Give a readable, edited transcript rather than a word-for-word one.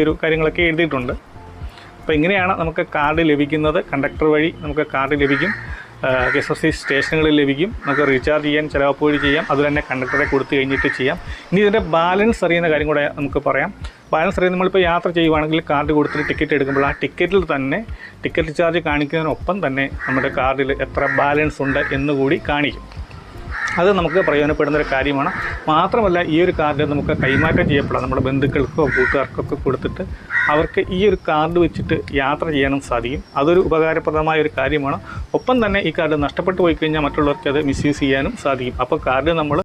ഒരു കാര്യങ്ങളൊക്കെ എഴുതിയിട്ടുണ്ട്. അപ്പോൾ ഇങ്ങനെയാണ് നമുക്ക് കാർഡ് ലഭിക്കുന്നത്. കണ്ടക്ടർ വഴി നമുക്ക് കാർഡ് ലഭിക്കും, KSRTC സ്റ്റേഷനുകളിൽ ലഭിക്കും. നമുക്ക് റീചാർജ് ചെയ്യാൻ ചിലപ്പോൾ ചെയ്യാം, അത് തന്നെ കണ്ടക്ടറെ കൊടുത്തു കഴിഞ്ഞിട്ട് ചെയ്യാം. ഇനി ഇതിൻ്റെ ബാലൻസ് അറിയുന്ന കാര്യം കൂടെ നമുക്ക് പറയാം. ബാലൻസ് അറിയാൻ നമ്മളിപ്പോൾ യാത്ര ചെയ്യുവാണെങ്കിൽ കാർഡ് കൊടുത്തിട്ട് ടിക്കറ്റ് എടുക്കുമ്പോൾ ആ ടിക്കറ്റിൽ തന്നെ ടിക്കറ്റ് ചാർജ് കാണിക്കുന്നതിനൊപ്പം തന്നെ നമ്മുടെ കാർഡിൽ എത്ര ബാലൻസ് ഉണ്ട് എന്നുകൂടി കാണിക്കും. അത് നമുക്ക് പ്രയോജനപ്പെടുന്നൊരു കാര്യമാണ്. മാത്രമല്ല ഈ ഒരു കാർഡ് നമുക്ക് കൈമാറ്റം ചെയ്യപ്പെടാം. നമ്മുടെ ബന്ധുക്കൾക്കോ കൂട്ടുകാർക്കൊക്കെ കൊടുത്തിട്ട് അവർക്ക് ഈ ഒരു കാർഡ് വെച്ചിട്ട് യാത്ര ചെയ്യാനും സാധിക്കും. അതൊരു ഉപകാരപ്രദമായ ഒരു കാര്യമാണ്. ഒപ്പം തന്നെ ഈ കാർഡ് നഷ്ടപ്പെട്ടു പോയി കഴിഞ്ഞാൽ മറ്റുള്ളവർക്ക് അത് മിസ്യൂസ് ചെയ്യാനും സാധിക്കും. അപ്പോൾ കാർഡ് നമ്മൾ